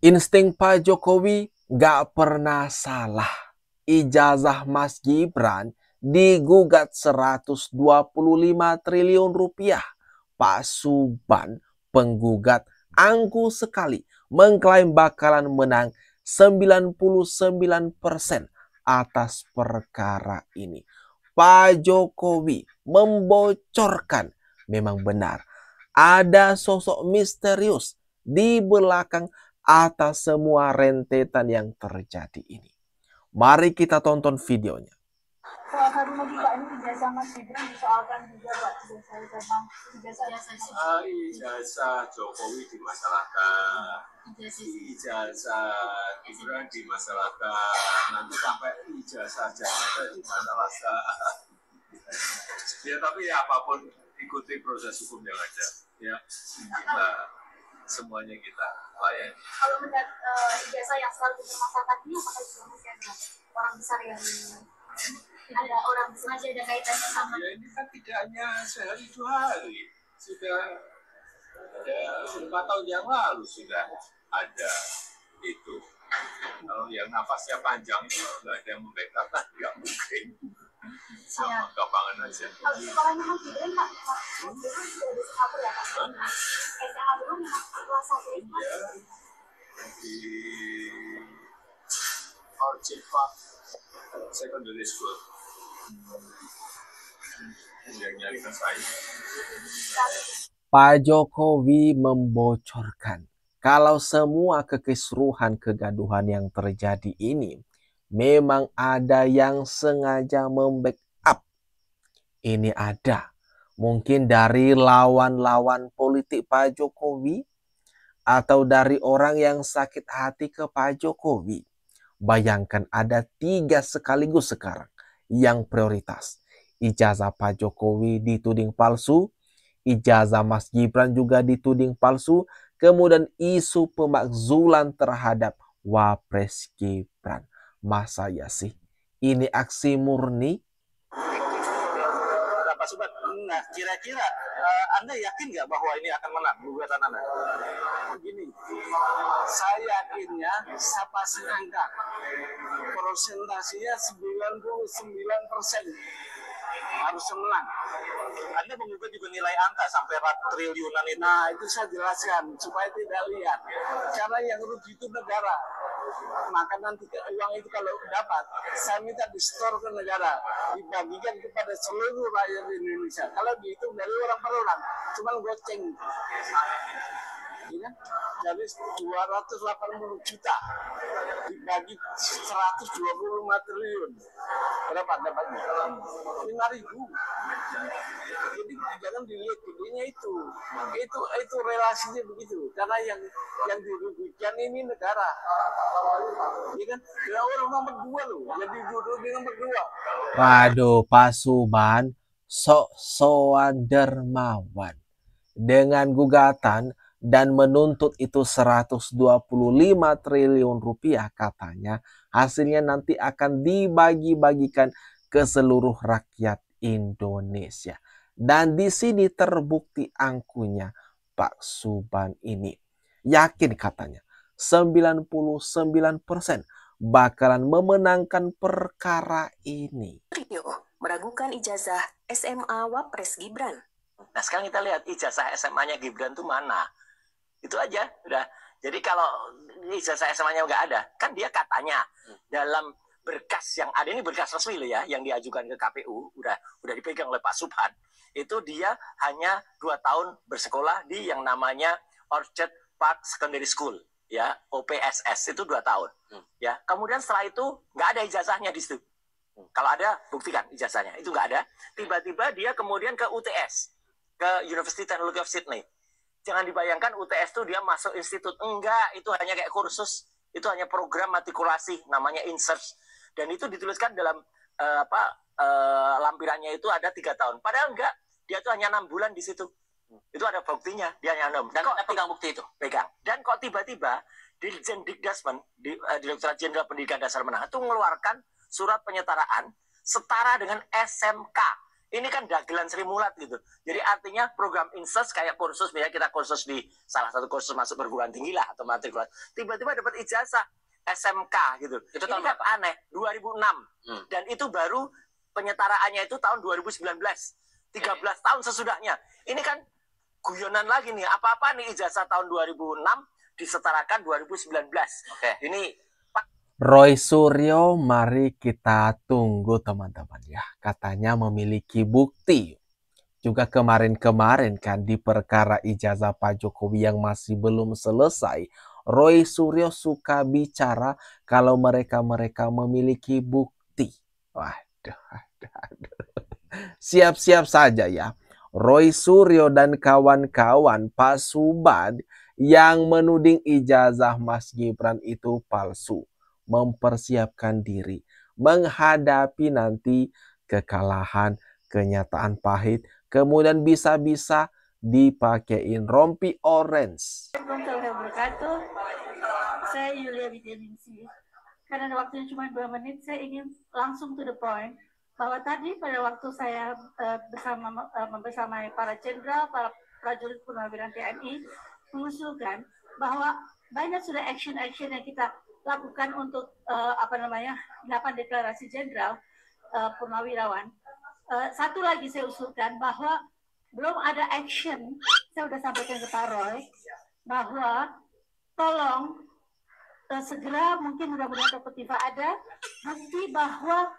Insting Pak Jokowi gak pernah salah. Ijazah Mas Gibran digugat 125 triliun rupiah. Pak Suban, penggugat, angkuh sekali mengklaim bakalan menang 99% atas perkara ini. Pak Jokowi membocorkan, memang benar ada sosok misterius di belakang atas semua rentetan yang terjadi ini. Mari kita tonton videonya. Salah satu lagi Pak, ini ijazah Mas Gibran disoalkan juga Pak, ijazah Jokowi dimasalahkan, ijazah Gibran dimasalahkan, nanti sampai ijazah Jakarta dimasalahkan. Ya tapi ya apapun ikuti proses hukum yang ada. Ya kita semuanya kita layani. Kalau melihat ijazah yang selalu dipermasalahkan ini, apakah juga masih ada orang besar yang ada orang sengaja ada kaitannya sama? Ya ini kan tidak hanya sehari 2 hari, sudah ya, 5 tahun yang lalu sudah ada itu. Kalau yang nafasnya panjang itu nggak ada yang membackup kan nggak mungkin. Sama gampangan aja. Kalau sekolahnya Mas Gibran Pak, Gibran sudah di Singapura ya Pak? SMA dulu memang kelas 1 itu di Orchid Park Secondary School. Yang nyarikan saya. Pak Jokowi membocorkan kalau semua kekisruhan kegaduhan yang terjadi ini memang ada yang sengaja membackup. Ini ada mungkin dari lawan-lawan politik Pak Jokowi atau dari orang yang sakit hati ke Pak Jokowi. Bayangkan ada 3 sekaligus sekarang yang prioritas. Ijazah Pak Jokowi dituding palsu, ijazah Mas Gibran juga dituding palsu, kemudian isu pemakzulan terhadap Wapres Gibran. Masa ya sih? Ini aksi murni? Pak Suban, nah kira-kira Anda yakin nggak bahwa ini akan menang gugatan Anda? Begini, saya yakinnya siapa angka prosentasinya 99% harus menang. Anda menggugat juga nilai angka sampai triliunan itu. Nah itu saya jelaskan supaya tidak lihat. Karena yang rugi itu negara. Maka nanti uang itu kalau dapat, saya minta di-store ke negara, dibagikan kepada seluruh rakyat Indonesia. Kalau dihitung dari orang per orang, cuma goceng. Ya, dari 280 juta dibagi 125 triliun. Berapa dapatnya? 5.000. Jadi jangan dilihat gedenya itu. Itu relasinya begitu. Karena yang dirugikan ini negara. Ya kan? Ya orang nomor 2 loh. Jadi duduk di nomor 2. Waduh, Pak Suban sok-sokan dermawan dengan gugatan dan menuntut itu 125 triliun rupiah katanya. Hasilnya nanti akan dibagi-bagikan ke seluruh rakyat Indonesia. Dan di sini terbukti angkunya Pak Suban ini. Yakin katanya 99% bakalan memenangkan perkara ini. Meragukan ijazah SMA Wapres Gibran. Nah sekarang kita lihat ijazah SMA-nya Gibran itu mana. Itu aja udah. Jadi kalau ijazah SMA-nya nggak ada, kan dia katanya dalam berkas yang ada, ini berkas resmi loh ya, yang diajukan ke KPU, udah dipegang oleh Pak Subhan. Itu dia hanya 2 tahun bersekolah di yang namanya Orchid Park Secondary School, ya OPSS, itu 2 tahun. Ya, kemudian setelah itu nggak ada ijazahnya di situ. Kalau ada, buktikan ijazahnya. Itu nggak ada. Tiba-tiba dia kemudian ke UTS, ke University Technology of Sydney. Jangan dibayangkan UTS itu dia masuk institut. Enggak, itu hanya kayak kursus. Itu hanya program matrikulasi, namanya insert. Dan itu dituliskan dalam lampirannya itu ada 3 tahun. Padahal enggak, dia itu hanya 6 bulan di situ. Itu ada buktinya, dia hanya 6. Dan kok pegang bukti itu? Pegang. Dan kok tiba-tiba Dirjen Dikdasmen, Direktorat Jenderal Pendidikan Dasar Menengah, itu mengeluarkan surat penyetaraan setara dengan SMK Ini kan dagelan Sri Mulat gitu. Jadi artinya program Inses kayak kursus, misalnya kita kursus di salah satu kursus masuk perguruan tinggi lah atau matrikulat, tiba-tiba dapat ijazah SMK gitu. Itu tahun kan aneh, 2006. Dan itu baru penyetaraannya itu tahun 2019. 13 tahun sesudahnya. Ini kan guyonan lagi nih. Apa-apa nih ijazah tahun 2006 disetarakan 2019. Ini Roy Suryo, mari kita tunggu teman-teman ya. Katanya memiliki bukti. Juga kemarin-kemarin kan di perkara ijazah Pak Jokowi yang masih belum selesai, Roy Suryo suka bicara kalau mereka-mereka memiliki bukti. Waduh. Siap-siap saja ya. Roy Suryo dan kawan-kawan Pak Subad yang menuding ijazah Mas Gibran itu palsu. Mempersiapkan diri menghadapi nanti kekalahan, kenyataan pahit, kemudian bisa-bisa dipakein rompi orange. Saya Yulia Widianingsih. Karena waktunya cuma 2 menit, saya ingin langsung to the point bahwa tadi pada waktu saya bersama para jenderal, para prajurit purnawirawan TNI mengusulkan bahwa banyak sudah action-action yang kita lakukan untuk 8 deklarasi jenderal purnawirawan. Satu lagi saya usulkan bahwa belum ada action, saya sudah sampaikan ke Pak Roy, bahwa tolong segera, mungkin mudah-mudahan Dr. Tifa ada bukti bahwa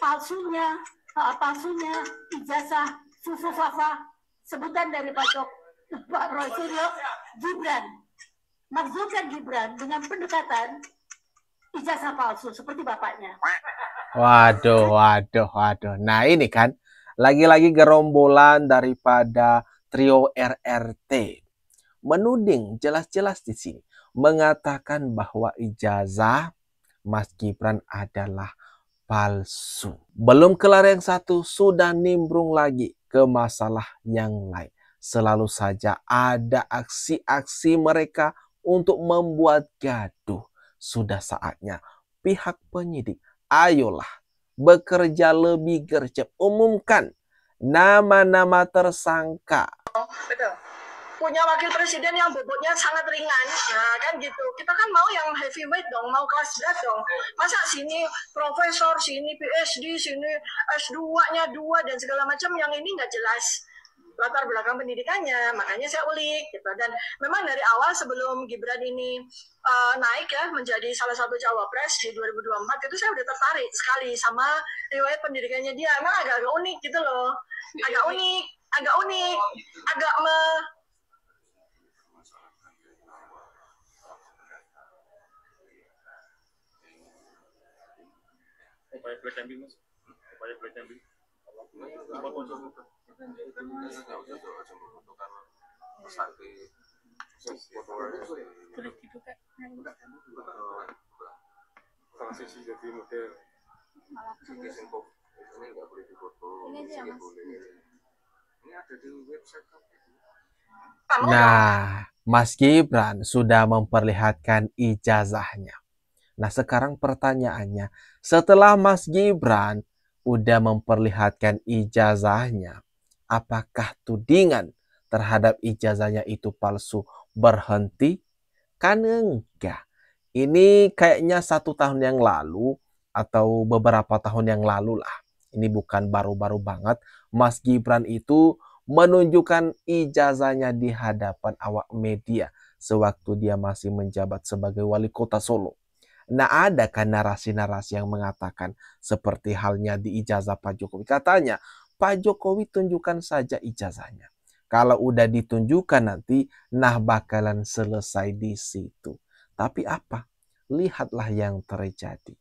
palsunya ijazah Susu Fafa sebutan dari Pak Roy Suryo Gibran, maksudkan Gibran dengan pendekatan ijazah palsu seperti bapaknya. Waduh. Nah ini kan lagi-lagi gerombolan daripada trio RRT menuding jelas-jelas di sini, mengatakan bahwa ijazah Mas Gibran adalah palsu. Belum kelar yang satu, sudah nimbrung lagi ke masalah yang lain. Selalu saja ada aksi-aksi mereka untuk membuat gaduh. Sudah saatnya pihak penyidik, ayolah bekerja lebih gercep. Umumkan nama-nama tersangka. Betul. Punya wakil presiden yang bobotnya sangat ringan, nah kan gitu. Kita kan mau yang heavyweight dong, mau kelas berat dong. Masa sini profesor, sini PhD, sini S2-nya 2 dan segala macam, yang ini nggak jelas latar belakang pendidikannya, makanya saya ulik gitu. Dan memang dari awal sebelum Gibran ini naik ya menjadi salah satu cawapres di 2024 itu saya udah tertarik sekali sama riwayat pendidikannya dia. Emang agak unik gitu loh, agak unik, agak Upaya black camping, Mas. Upaya black camping. Transisi jadi model. Ini nggak boleh difoto. Ini aja, Mas. Ini ada di website. Nah, Mas Gibran sudah memperlihatkan ijazahnya. Nah, sekarang pertanyaannya, setelah Mas Gibran udah memperlihatkan ijazahnya, apakah tudingan terhadap ijazahnya itu palsu berhenti? Kan enggak. Ini kayaknya 1 tahun yang lalu atau beberapa tahun yang lalu lah. Ini bukan baru-baru banget. Mas Gibran itu menunjukkan ijazahnya di hadapan awak media sewaktu dia masih menjabat sebagai wali kota Solo. Nah, ada kan narasi-narasi yang mengatakan seperti halnya di ijazah Pak Jokowi. Katanya, Pak Jokowi tunjukkan saja ijazahnya. Kalau udah ditunjukkan nanti, nah bakalan selesai di situ. Tapi apa? Lihatlah yang terjadi.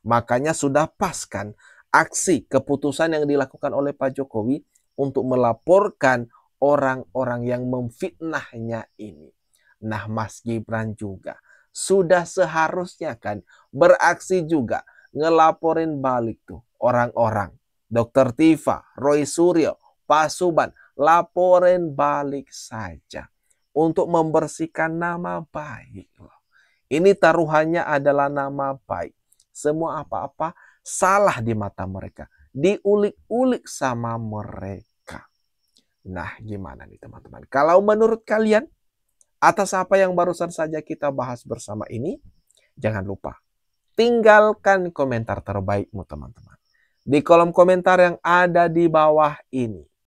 Makanya sudah pas kan aksi keputusan yang dilakukan oleh Pak Jokowi untuk melaporkan orang-orang yang memfitnahnya ini. Nah, Mas Gibran juga sudah seharusnya kan beraksi juga, ngelaporin balik tuh orang-orang. Dr. Tifa, Roy Suryo, Pak Subad, laporin balik saja untuk membersihkan nama baik. Ini taruhannya adalah nama baik. Semua apa-apa salah di mata mereka diulik-ulik sama mereka. Nah, gimana nih teman-teman? Kalau menurut kalian, atas apa yang barusan saja kita bahas bersama ini, jangan lupa tinggalkan komentar terbaikmu teman-teman. Di kolom komentar yang ada di bawah ini.